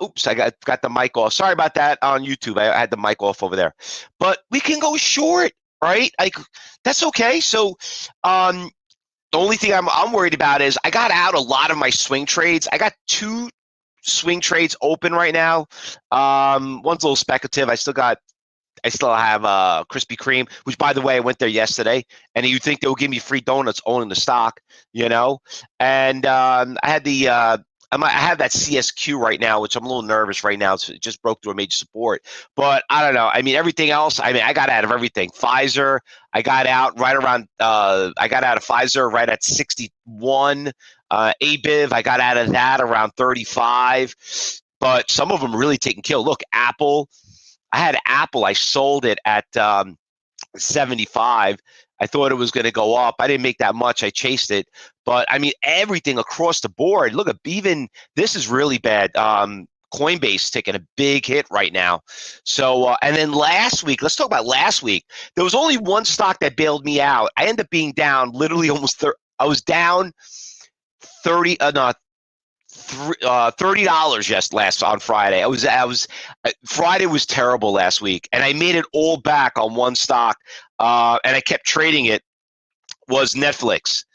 Oops, I got the mic off. Sorry about that on YouTube. I had the mic off over there. But we can go short, right? Like that's okay. So, the only thing I'm worried about is I got out a lot of my swing trades. I got two swing trades open right now. One's a little speculative. I still have Krispy Kreme, which, by the way, I went there yesterday, and you'd think they would give me free donuts owning the stock, you know. And I had I have that CSQ right now, which I'm a little nervous right now. It just broke through a major support, but I don't know. I mean, everything else. I mean, I got out of everything. Pfizer, I got out right around. I got out of Pfizer right at 61. ABIV, I got out of that around 35. But some of them really taking kill. Look, Apple. I had Apple. I sold it at 75. I thought it was going to go up. I didn't make that much. I chased it. But, I mean, everything across the board. Look, even this is really bad. Coinbase taking a big hit right now. So, and then last week, let's talk about last week. There was only one stock that bailed me out. I ended up being down literally almost I was down 30, no, $30 last on Friday. Friday was terrible last week, and I made it all back on one stock, and I kept trading it. Was Netflix.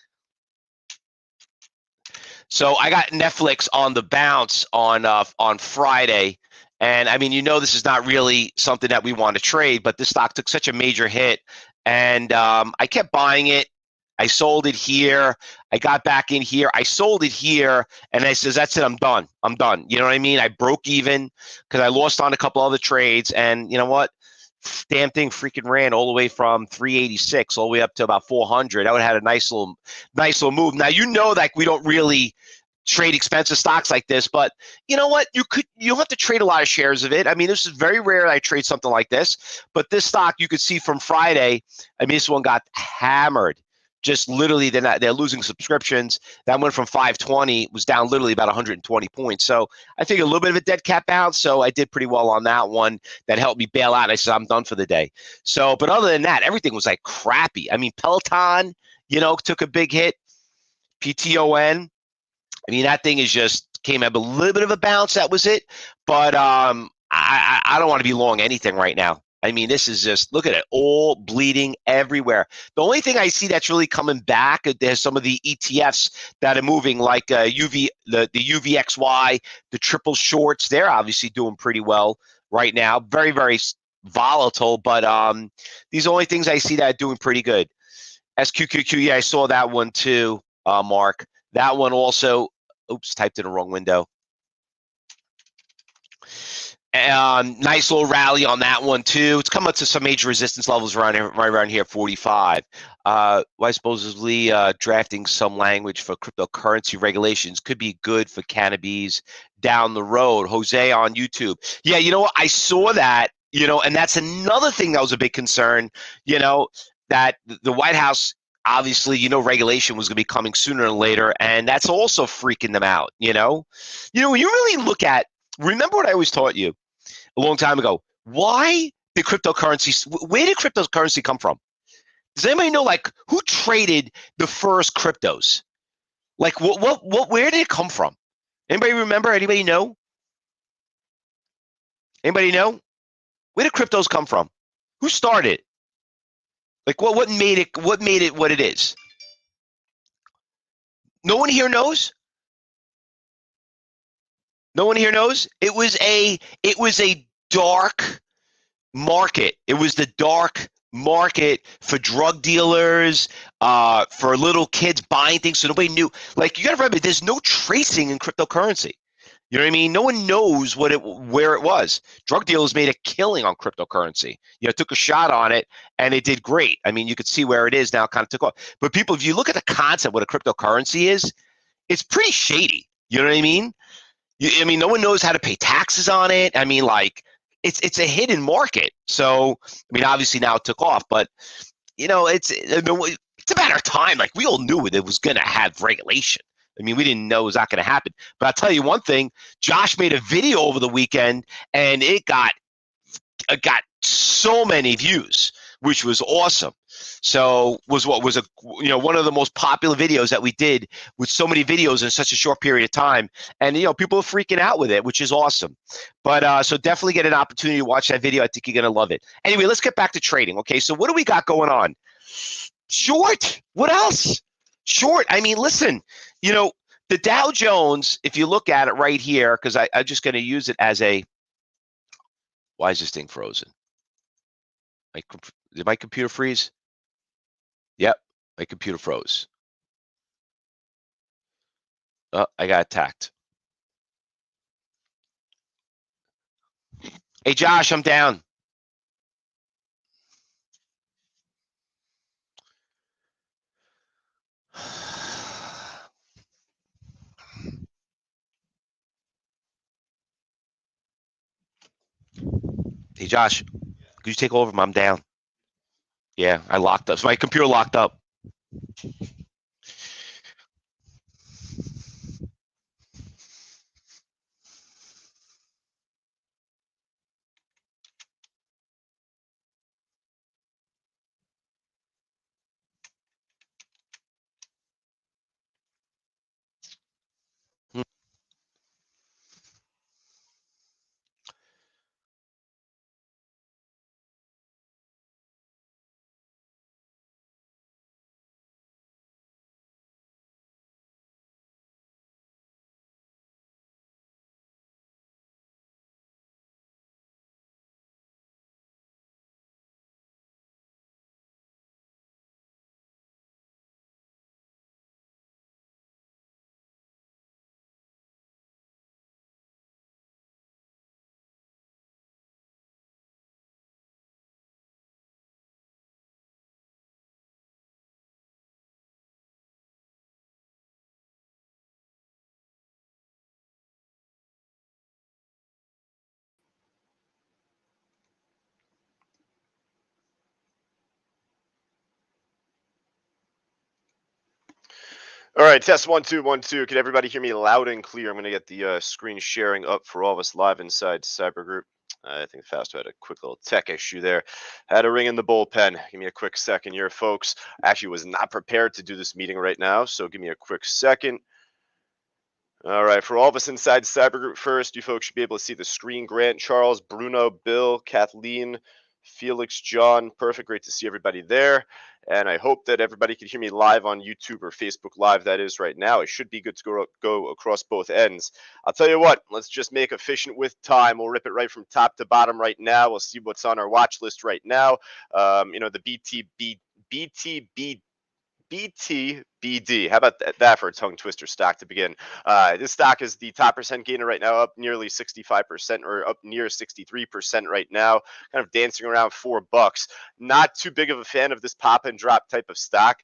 So I got Netflix on the bounce on Friday, and I mean, this is not really something that we want to trade, but this stock took such a major hit, and I kept buying it. I sold it here. I got back in here. I sold it here, and I says, that's it. I'm done. I'm done. You know what I mean? I broke even because I lost on a couple other trades, and you know what? Damn thing freaking ran all the way from 386 all the way up to about 400. I would have had a nice little move. Now, like we don't really trade expensive stocks like this, but you know what? You don't have to trade a lot of shares of it. I mean, this is very rare that I trade something like this, but this stock you could see from Friday. I mean, this one got hammered. Just literally, they're losing subscriptions. That went from 520, was down literally about 120 points. So I think a little bit of a dead cat bounce. So I did pretty well on that one. That helped me bail out. I said, I'm done for the day. So, but other than that, everything was like crappy. I mean, Peloton, took a big hit. PTON, I mean, that thing came up a little bit of a bounce. That was it. But I don't want to be long anything right now. I mean, this is just, look at it, all bleeding everywhere. The only thing I see that's really coming back, there's some of the ETFs that are moving, like the UVXY, the triple shorts. They're obviously doing pretty well right now. Very, very volatile, but these are the only things I see that are doing pretty good. SQQQ, yeah, I saw that one too, Mark. That one also, oops, typed in the wrong window. Nice little rally on that one too. It's come up to some major resistance levels right around here, 45. Why supposedly drafting some language for cryptocurrency regulations could be good for cannabis down the road. Jose on YouTube. Yeah, you know what? I saw that, and that's another thing that was a big concern, that the White House, obviously, regulation was going to be coming sooner or later, and that's also freaking them out, when you really look at, remember what I always taught you a long time ago. Where did cryptocurrency come from? Does anybody know, like, who traded the first cryptos? Like, where did it come from? Anybody remember? Anybody know? Anybody know? Where did cryptos come from? Who started? Like, what made it what it is? No one here knows? No one here knows? It was a dark market. It was the dark market for drug dealers, for little kids buying things, so nobody knew. Like, you got to remember, there's no tracing in cryptocurrency. You know what I mean? No one knows where it was. Drug dealers made a killing on cryptocurrency. Took a shot on it, and it did great. I mean, you could see where it is now, kind of took off. But people, if you look at the concept, what a cryptocurrency is, it's pretty shady. You know what I mean? No one knows how to pay taxes on it. I mean, like, it's a hidden market. So, I mean, obviously now it took off, but it's a matter of time. Like, we all knew it was going to have regulation. I mean, we didn't know it was not going to happen. But I'll tell you one thing, Josh made a video over the weekend, and it got so many views, which was awesome. So was one of the most popular videos that we did with so many videos in such a short period of time, and people are freaking out with it, which is awesome. But so definitely get an opportunity to watch that video. I think you're gonna love it. Anyway, let's get back to trading. Okay, so what do we got going on? Short. What else? Short. I mean, listen, the Dow Jones, if you look at it right here, because I'm just going to use it as a, why is this thing frozen? Did my computer freeze? Yep, my computer froze. Oh, I got attacked. Hey, Josh, I'm down. Hey, Josh, could you take over? I'm down. Yeah, I locked up. So my computer locked up. All right, test 1 2 1 2. Can everybody hear me loud and clear? I'm going to get the screen sharing up for all of us live inside Cyber Group. I think Fausto had a quick little tech issue there. Had a ring in the bullpen. Give me a quick second here, folks. Actually, was not prepared to do this meeting right now, so give me a quick second. All right, for all of us inside Cyber Group first, you folks should be able to see the screen. Grant, Charles, Bruno, Bill, Kathleen, Felix, John. Perfect. Great to see everybody there. And I hope that everybody can hear me live on YouTube or Facebook Live. That is right now. It should be good to go across both ends. I'll tell you what, let's just make efficient with time. We'll rip it right from top to bottom right now. We'll see what's on our watch list right now. The BTBD. How about that for a tongue twister stock to begin? This stock is the top percent gainer right now, up nearly 65% or up near 63% right now, kind of dancing around $4. Not too big of a fan of this pop and drop type of stock.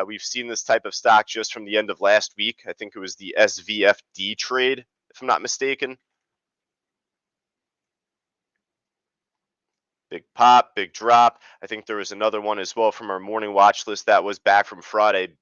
We've seen this type of stock just from the end of last week. I think it was the SVFD trade, if I'm not mistaken. Big pop, big drop. I think there was another one as well from our morning watch list that was back from Friday,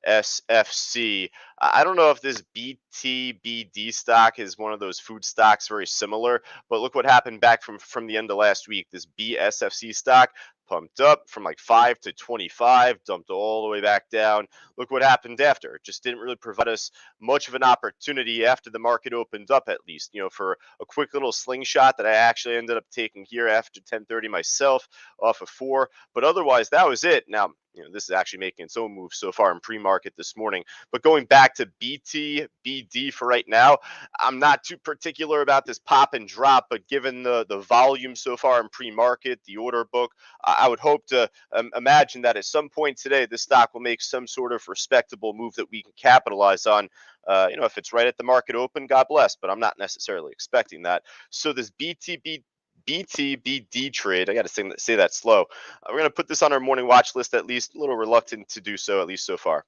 BSFC. I don't know if this BTBD stock is one of those food stocks very similar, but look what happened back from the end of last week. This BSFC stock pumped up from like 5 to 25, dumped all the way back down. Look what happened after. It just didn't really provide us much of an opportunity after the market opened up, at least, for a quick little slingshot that I actually ended up taking here after 10:30 myself off of 4. But otherwise, that was it. Now, this is actually making its own move so far in pre-market this morning. But going back to BTBD for right now, I'm not too particular about this pop and drop, but given the volume so far in pre-market, the order book, I would hope to imagine that at some point today, this stock will make some sort of respectable move that we can capitalize on. If it's right at the market open, God bless, but I'm not necessarily expecting that. So this BTBD trade, I got to say that slow. We're going to put this on our morning watch list, at least a little reluctant to do so, at least so far.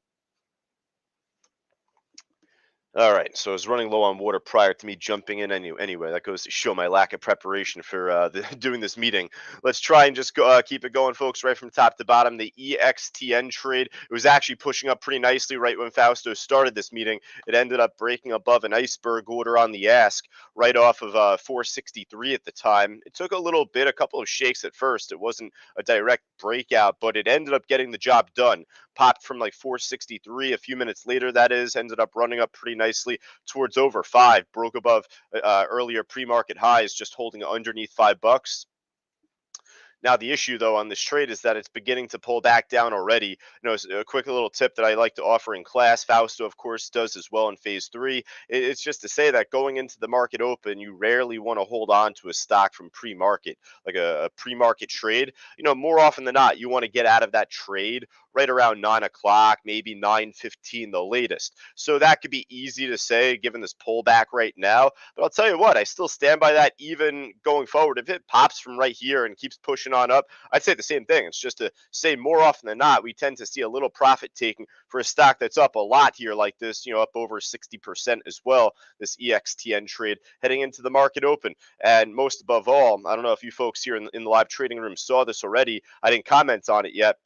All right, so I was running low on water prior to me jumping in anyway. That goes to show my lack of preparation for doing this meeting. Let's try and just keep it going, folks, right from top to bottom. The EXTN trade, it was actually pushing up pretty nicely right when Fausto started this meeting. It ended up breaking above an iceberg order on the ask right off of 463 at the time. It took a couple of shakes at first. It wasn't a direct breakout, but it ended up getting the job done. Popped from like 463 a few minutes later, that is, ended up running up pretty nicely towards over 5, broke above earlier pre-market highs, just holding underneath $5. Now, the issue, though, on this trade is that it's beginning to pull back down already. A quick little tip that I like to offer in class, Fausto, of course, does as well in phase 3. It's just to say that going into the market open, you rarely want to hold on to a stock from pre-market, like a pre-market trade. More often than not, you want to get out of that trade right around 9 o'clock, maybe 9:15 the latest. So that could be easy to say given this pullback right now. But I'll tell you what, I still stand by that even going forward. If it pops from right here and keeps pushing on up, I'd say the same thing. It's just to say more often than not, we tend to see a little profit taking for a stock that's up a lot here like this, up over 60% as well, this EXTN trade heading into the market open. And most above all, I don't know if you folks here in the live trading room saw this already. I didn't comment on it yet,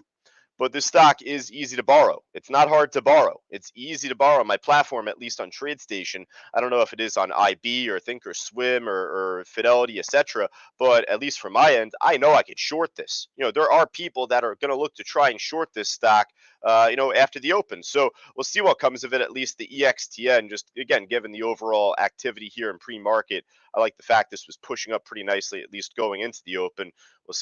but this stock is easy to borrow. It's not hard to borrow. It's easy to borrow. My platform, at least on TradeStation, I don't know if it is on IB or Thinkorswim or Fidelity, etc. But at least from my end, I know I could short this. There are people that are going to look to try and short this stock, after the open. So we'll see what comes of it. At least the EXTN, just again, given the overall activity here in pre-market, I like the fact this was pushing up pretty nicely, at least going into the open.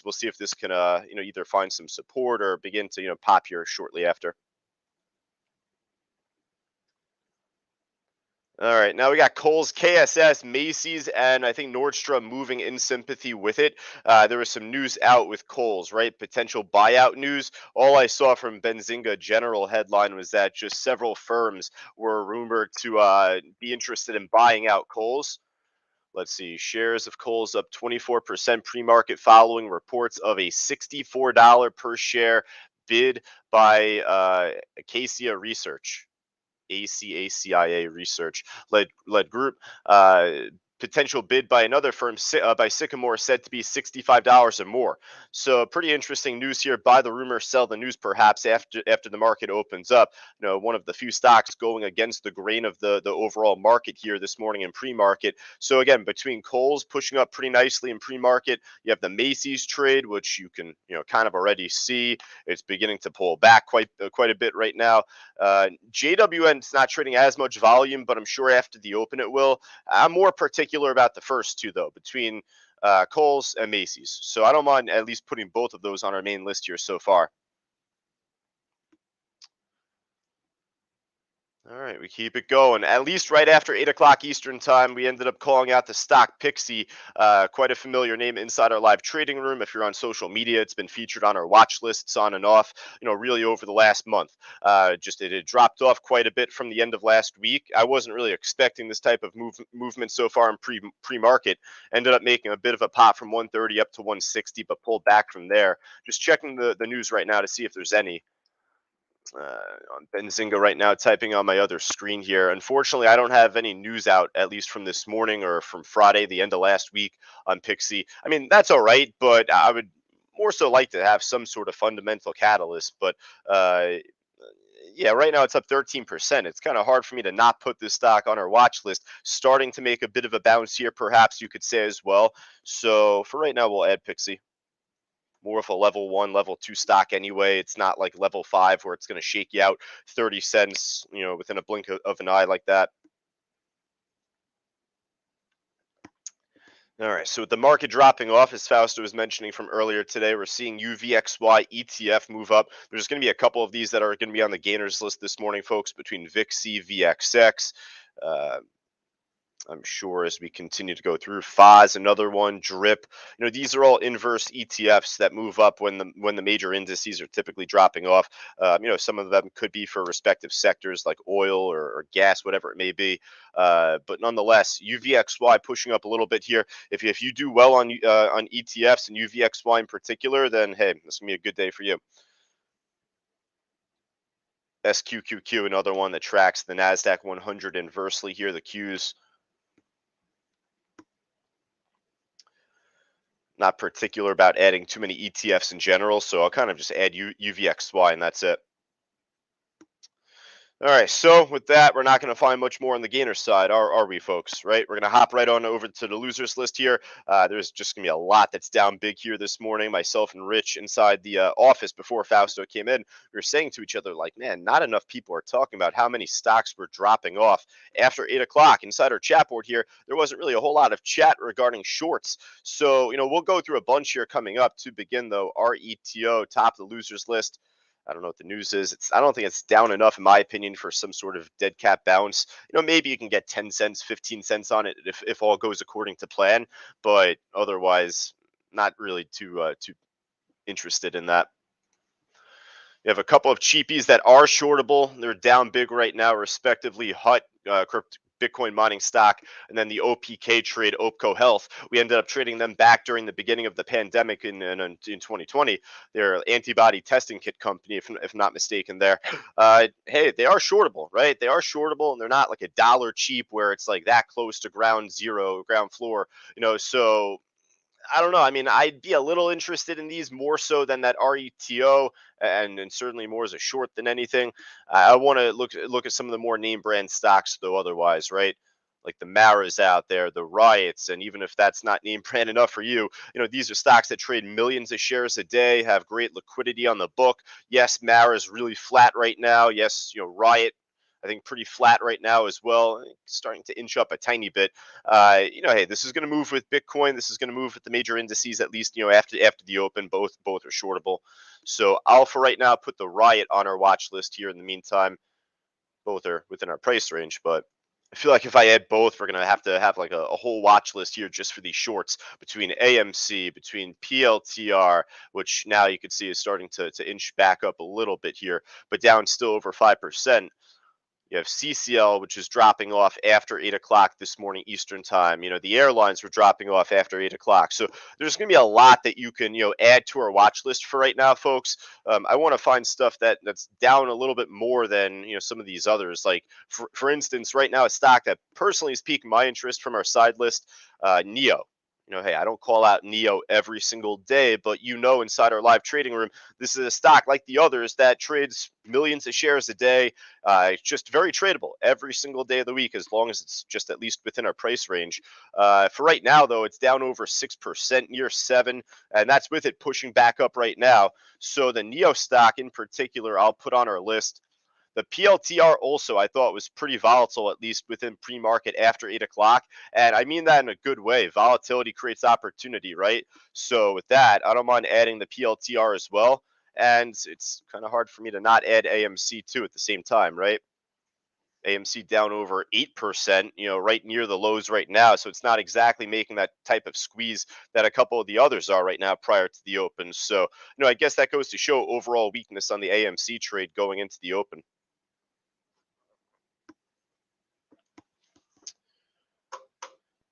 We'll see if this can either find some support or begin to pop here shortly after. All right, now we got Kohl's, KSS, Macy's, and I think Nordstrom moving in sympathy with it. There was some news out with Kohl's, right? Potential buyout news. All I saw from Benzinga general headline was that just several firms were rumored to be interested in buying out Kohl's. Let's see. Shares of Kohl's up 24% pre-market following reports of a $64 per share bid by Acacia Research. ACACIA Research led group. Potential bid by another firm, by Sycamore, said to be $65 or more. So pretty interesting news here. Buy the rumor, sell the news, perhaps after the market opens up. One of the few stocks going against the grain of the overall market here this morning in pre-market. So again, between Kohl's pushing up pretty nicely in pre-market, you have the Macy's trade, which you can kind of already see it's beginning to pull back quite a bit right now. JWN's not trading as much volume, but I'm sure after the open it will. I'm more particular about the first two, though, between Kohl's and Macy's. So I don't mind at least putting both of those on our main list here so far. All right, we keep it going. At least right after 8 o'clock Eastern time, we ended up calling out the stock Pixie, quite a familiar name inside our live trading room. If you're on social media, it's been featured on our watch lists on and off, really over the last month. Just it had dropped off quite a bit from the end of last week. I wasn't really expecting this type of movement so far in pre-market. Ended up making a bit of a pop from 130 up to 160, but pulled back from there. Just checking the news right now to see if there's any. On Benzinga right now, typing on my other screen here. Unfortunately, I don't have any news out, at least from this morning or from Friday, the end of last week on Pixie. I mean, that's all right, but I would more so like to have some sort of fundamental catalyst. But yeah, right now it's up 13%. It's kind of hard for me to not put this stock on our watch list. Starting to make a bit of a bounce here, perhaps you could say as well. So for right now, we'll add Pixie. More of a level 1, level 2 stock anyway. It's not like level 5 where it's going to shake you out 30 cents, within a blink of an eye like that. All right, so with the market dropping off, as Fausto was mentioning from earlier today, we're seeing UVXY ETF move up. There's going to be a couple of these that are going to be on the gainers list this morning, folks, between VIXI, VXX. I'm sure as we continue to go through. FOS, another one, DRIP. These are all inverse ETFs that move up when the major indices are typically dropping off. Some of them could be for respective sectors like oil or gas, whatever it may be. But nonetheless, UVXY pushing up a little bit here. If you do well on ETFs and UVXY in particular, then hey, this is gonna be a good day for you. SQQQ, another one that tracks the NASDAQ 100 inversely here, the Qs. Not particular about adding too many ETFs in general, so I'll kind of just add UVXY and that's it. All right, so with that, we're not going to find much more on the gainer side, are we, folks? Right? We're going to hop right on over to the losers list here. There's just going to be a lot that's down big here this morning. Myself and Rich inside the office before Fausto came in, we were saying to each other, like, man, not enough people are talking about how many stocks were dropping off after 8 o'clock. Inside our chat board here, there wasn't really a whole lot of chat regarding shorts. So, we'll go through a bunch here coming up. To begin, though, RETO, top of the losers list. I don't know what the news is. I don't think it's down enough, in my opinion, for some sort of dead cat bounce. Maybe you can get 10 cents, 15 cents on it if all goes according to plan, but otherwise, not really too interested in that. You have a couple of cheapies that are shortable. They're down big right now, respectively. HUT, Bitcoin mining stock, and then the OPK trade, OPCO Health. We ended up trading them back during the beginning of the pandemic in 2020. They're an antibody testing kit company, if not mistaken there. Hey, they are shortable, right? They are shortable, and they're not like $1 cheap where it's like that close to ground zero, ground floor, so I don't know. I mean, I'd be a little interested in these more so than that RETO, and certainly more as a short than anything. I want to look at some of the more name brand stocks, though. Otherwise, right? Like the Maras out there, the Riots, and even if that's not name brand enough for you, these are stocks that trade millions of shares a day, have great liquidity on the book. Yes, Mara is really flat right now. Yes, Riot, I think, pretty flat right now as well, starting to inch up a tiny bit. Hey, this is going to move with Bitcoin. This is going to move with the major indices, at least, after the open. Both are shortable. So I'll, for right now, put the Riot on our watch list here in the meantime. Both are within our price range, but I feel like if I add both, we're going to have like a whole watch list here just for these shorts between AMC, between PLTR, which now you can see is starting to inch back up a little bit here, but down still over 5%. You have CCL, which is dropping off after 8 o'clock this morning Eastern time. The airlines were dropping off after 8 o'clock. So there's going to be a lot that you can, add to our watch list for right now, folks. I want to find stuff that's down a little bit more than, some of these others. Like, for instance, right now, a stock that personally is piquing my interest from our side list, NEO. Hey, I don't call out NEO every single day, but inside our live trading room, this is a stock like the others that trades millions of shares a day. It's just very tradable every single day of the week, as long as it's just at least within our price range. For right now, though, it's down over 6%, near 7%, and that's with it pushing back up right now. So the NEO stock in particular, I'll put on our list. The PLTR also, I thought, was pretty volatile, at least within pre-market after 8 o'clock. And I mean that in a good way. Volatility creates opportunity, right? So with that, I don't mind adding the PLTR as well. And it's kind of hard for me to not add AMC too at the same time, right? AMC down over 8%, right near the lows right now. So it's not exactly making that type of squeeze that a couple of the others are right now prior to the open. So, I guess that goes to show overall weakness on the AMC trade going into the open.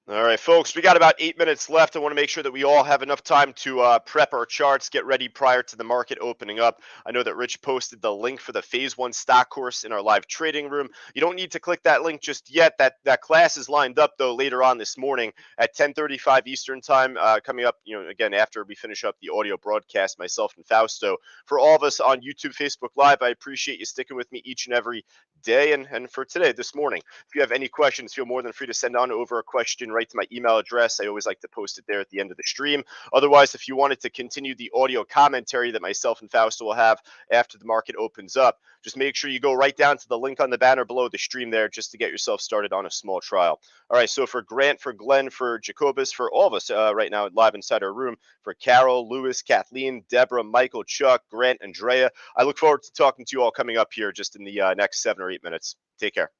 All right, folks, we got about 8 minutes left. I want to make sure that we all have enough time to prep our charts, get ready prior to the market opening up. I know that Rich posted the link for the Phase 1 stock course in our live trading room. You don't need to click that link just yet. That class is lined up, though, later on this morning at 10:35 Eastern time, coming up, again, after we finish up the audio broadcast, myself and Fausto. For all of us on YouTube, Facebook Live, I appreciate you sticking with me each and every day and for today, this morning. If you have any questions, feel more than free to send on over a question right to my email address. I always like to post it there at the end of the stream. Otherwise, if you wanted to continue the audio commentary that myself and Fausto will have after the market opens up, just make sure you go right down to the link on the banner below the stream there just to get yourself started on a small trial. All right, so for Grant, for Glenn, for Jacobus, for all of us right now live inside our room, for Carol, Lewis, Kathleen, Deborah, Michael, Chuck, Grant, Andrea, I look forward to talking to you all coming up here just in the next 7 or 8 minutes. Take care.